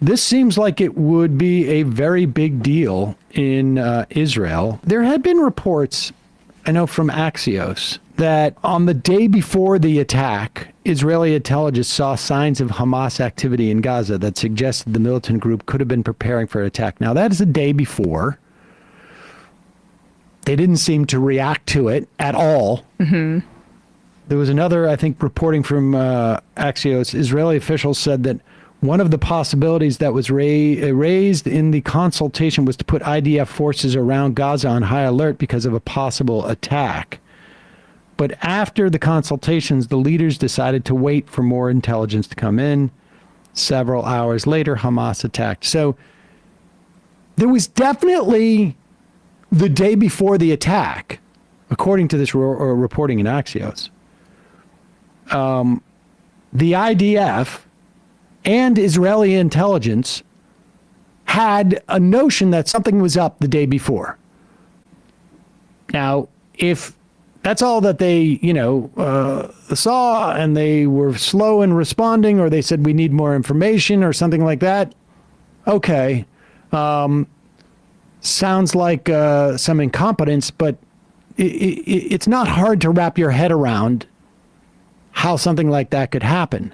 This seems like it would be a very big deal in Israel. There had been reports, I know from Axios, that on the day before the attack, Israeli intelligence saw signs of Hamas activity in Gaza that suggested the militant group could have been preparing for an attack. Now, that is the day before. They didn't seem to react to it at all. Mm-hmm. There was another, I think, reporting from Axios. Israeli officials said that one of the possibilities that was raised in the consultation was to put IDF forces around Gaza on high alert because of a possible attack. But after the consultations, the leaders decided to wait for more intelligence to come in. Several hours later, Hamas attacked. So there was definitely the day before the attack, according to this reporting in Axios, the IDF and Israeli intelligence had a notion that something was up the day before. Now, if that's all that they, saw and they were slow in responding, or they said we need more information or something like that, okay. Sounds like some incompetence, but it's not hard to wrap your head around how something like that could happen.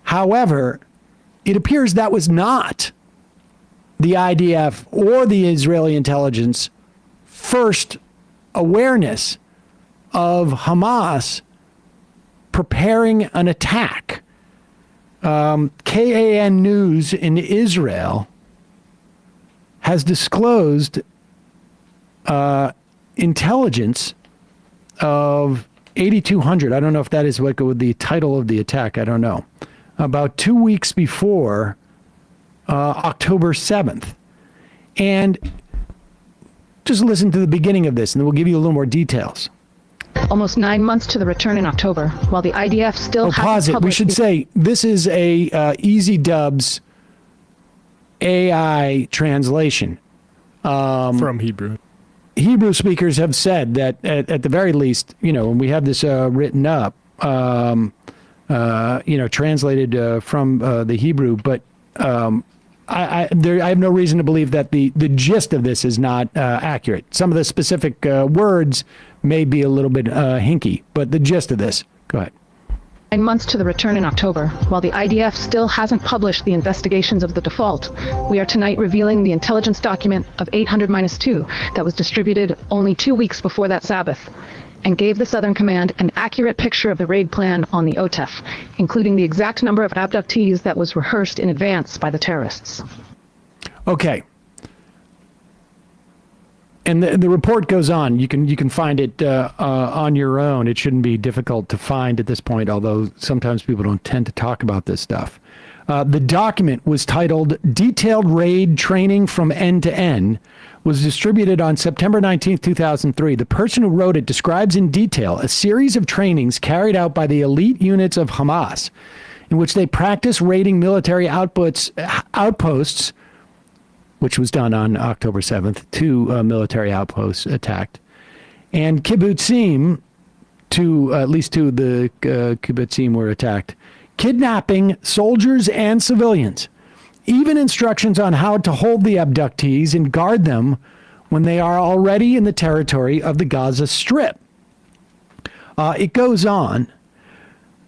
However, it appears that was not the IDF or the Israeli intelligence first awareness of Hamas preparing an attack. KAN News in Israel has disclosed intelligence of 8,200. I don't know if that is what the title of the attack. I don't know. About 2 weeks before October 7th. And just listen to the beginning of this, and then we'll give you a little more details. Almost 9 months to the return in October, while the IDF still pause it. We should say this is a Easy Dubs AI translation. From Hebrew. Hebrew speakers have said that at the very least, when we have this written up, translated from the Hebrew, but I have no reason to believe that the gist of this is not accurate. Some of the specific words may be a little bit hinky, but the gist of this, go ahead. 9 months to the return in October, while the IDF still hasn't published the investigations of the default, we are tonight revealing the intelligence document of 800-2 that was distributed only 2 weeks before that Sabbath, and gave the Southern Command an accurate picture of the raid plan on the OTEF, including the exact number of abductees that was rehearsed in advance by the terrorists. Okay. And the report goes on. You can find it on your own. It shouldn't be difficult to find at this point, although sometimes people don't tend to talk about this stuff. The document was titled Detailed Raid Training from End to End, was distributed on September 19, 2003. The person who wrote it describes in detail a series of trainings carried out by the elite units of Hamas, in which they practice raiding military outposts, which was done on October 7th, 2 military outposts attacked, and kibbutzim, at least 2 of the kibbutzim were attacked, kidnapping soldiers and civilians. Even instructions on how to hold the abductees and guard them when they are already in the territory of the Gaza Strip. It goes on,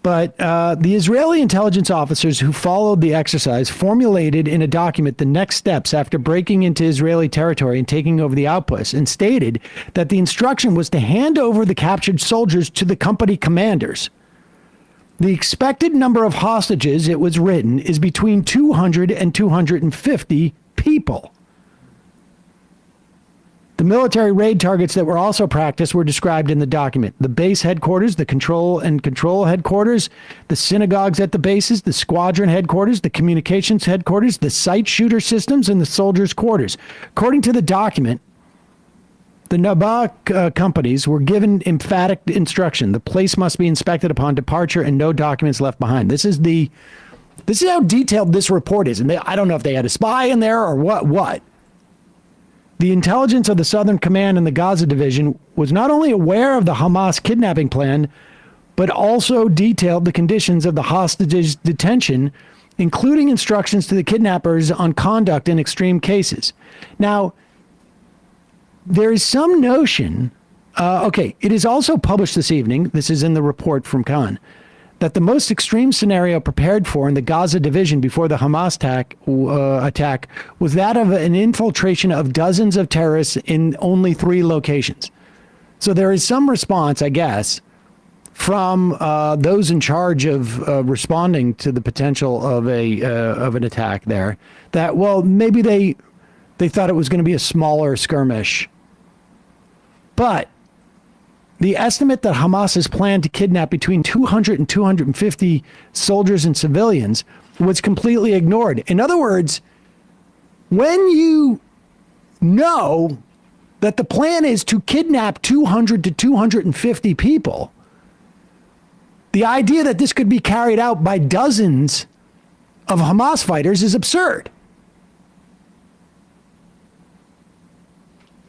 but the Israeli intelligence officers who followed the exercise formulated in a document the next steps after breaking into Israeli territory and taking over the outposts, and stated that the instruction was to hand over the captured soldiers to the company commanders. The expected number of hostages, it was written, is between 200 and 250 people. The military raid targets that were also practiced were described in the document. The base headquarters, the control headquarters, the synagogues at the bases, the squadron headquarters, the communications headquarters, the site shooter systems, and the soldiers' quarters. According to the document, the Nabak companies were given emphatic instruction. The place must be inspected upon departure and no documents left behind. This is how detailed this report is. And I don't know if they had a spy in there or what. The intelligence of the Southern Command and the Gaza Division was not only aware of the Hamas kidnapping plan, but also detailed the conditions of the hostages' detention including instructions to the kidnappers on conduct in extreme cases. Now, there is some notion, it is also published this evening, this is in the report from Khan, that the most extreme scenario prepared for in the Gaza division before the Hamas attack was that of an infiltration of dozens of terrorists in only 3 locations. So there is some response, I guess, from those in charge of responding to the potential of an attack there, that, well, maybe they thought it was going to be a smaller skirmish. But the estimate that Hamas has planned to kidnap between 200 and 250 soldiers and civilians was completely ignored. In other words, when you know that the plan is to kidnap 200 to 250 people, the idea that this could be carried out by dozens of Hamas fighters is absurd.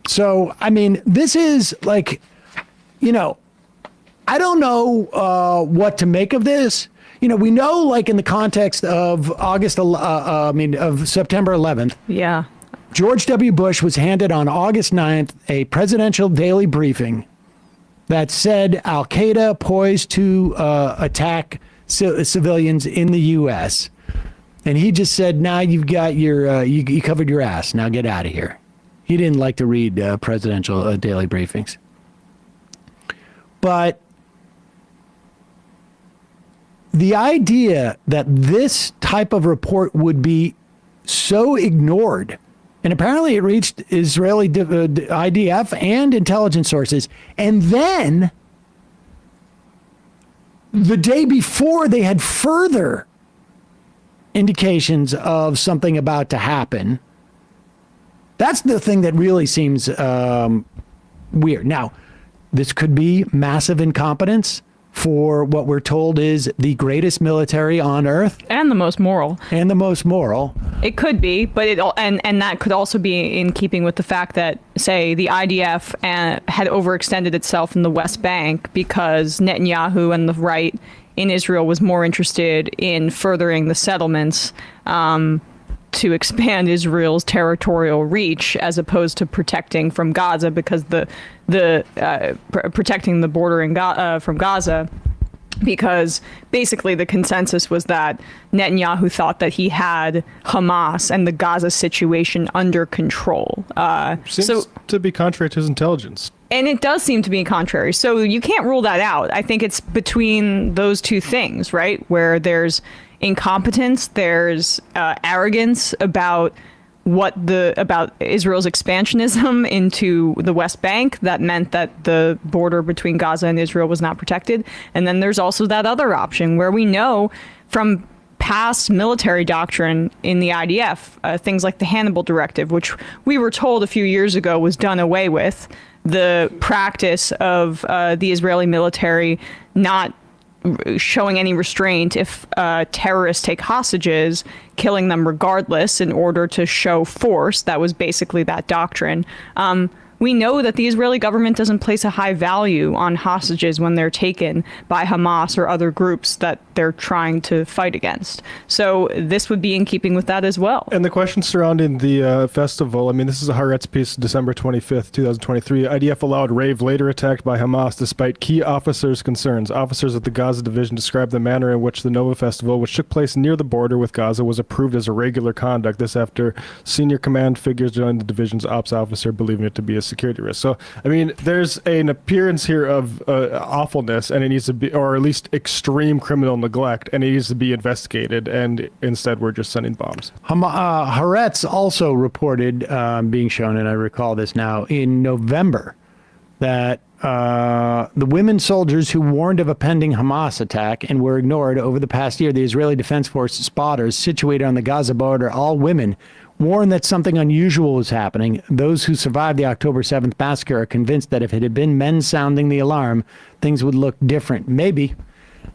So, I mean, this is like, I don't know what to make of this. We know, like, in the context of of September 11th. Yeah. George W. Bush was handed on August 9th a presidential daily briefing that said Al-Qaeda poised to attack civilians in the U.S. And he just said, "Now you've got your, you covered your ass. Now get out of here." He didn't like to read presidential daily briefings. But the idea that this type of report would be so ignored, and apparently it reached Israeli IDF and intelligence sources, and then the day before they had further indications of something about to happen. That's the thing that really seems weird. Now, this could be massive incompetence for what we're told is the greatest military on earth. And the most moral. And the most moral. It could be, but and that could also be in keeping with the fact that, say, the IDF had overextended itself in the West Bank because Netanyahu and the right in Israel was more interested in furthering the settlements to expand Israel's territorial reach as opposed to protecting from Gaza, because protecting the border from Gaza, because basically the consensus was that Netanyahu thought that he had Hamas and the Gaza situation under control. Seems to be contrary to his intelligence. And it does seem to be contrary. So you can't rule that out. I think it's between those two things, right? Where there's incompetence, there's arrogance about about Israel's expansionism into the West Bank that meant that the border between Gaza and Israel was not protected. And then there's also that other option where we know from past military doctrine in the IDF, things like the Hannibal Directive, which we were told a few years ago was done away with, the practice of the Israeli military not showing any restraint if terrorists take hostages, killing them regardless in order to show force. That was basically that doctrine. We know that the Israeli government doesn't place a high value on hostages when they're taken by Hamas or other groups that they're trying to fight against. So this would be in keeping with that as well. And the question surrounding the festival, I mean, this is a Haaretz piece, December 25th, 2023. IDF allowed rave later attacked by Hamas despite key officers' concerns. Officers at the Gaza division described the manner in which the Nova Festival, which took place near the border with Gaza, was approved as irregular conduct. This after senior command figures joined the division's ops officer, believing it to be a security risk. So, I mean, there's an appearance here of awfulness, and it needs to be, or at least extreme criminal neglect, and it needs to be investigated, and instead we're just sending bombs. Haaretz also reported, being shown, and I recall this now, in November, that the women soldiers who warned of a pending Hamas attack and were ignored over the past year, the Israeli Defense Force spotters situated on the Gaza border, all women, warned that something unusual was happening. Those who survived the October 7th massacre are convinced that if it had been men sounding the alarm, things would look different. Maybe.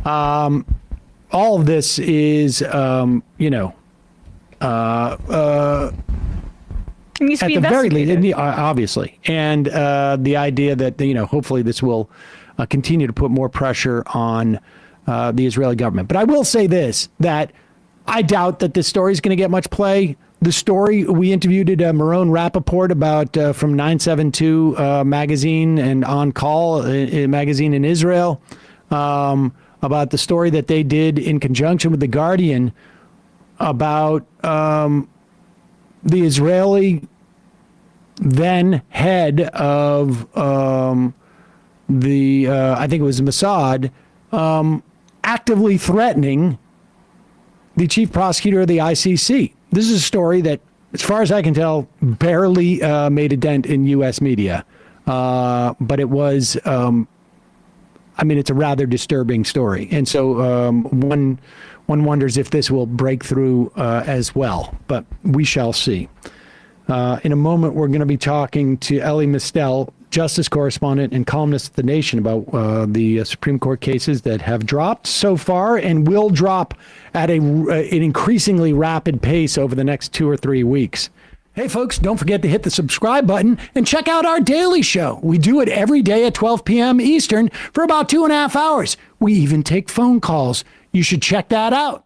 All of this is, at the very least, obviously. And the idea that, hopefully this will continue to put more pressure on the Israeli government. But I will say this, that I doubt that this story is going to get much play. The story we interviewed Marone Rappaport about from 972 magazine and On Call magazine in Israel about the story that they did in conjunction with The Guardian about the Israeli then head of I think it was Mossad, actively threatening the chief prosecutor of the ICC. This is a story that, as far as I can tell, barely made a dent in U.S. media. But it was, it's a rather disturbing story. And so one wonders if this will break through as well. But we shall see. In a moment, we're going to be talking to Elie Mystal, justice correspondent and columnist at The Nation, about the Supreme Court cases that have dropped so far and will drop at an increasingly rapid pace over the next 2 or 3 weeks. Hey, folks, don't forget to hit the subscribe button and check out our daily show. We do it every day at 12 p.m. Eastern for about 2.5 hours. We even take phone calls. You should check that out.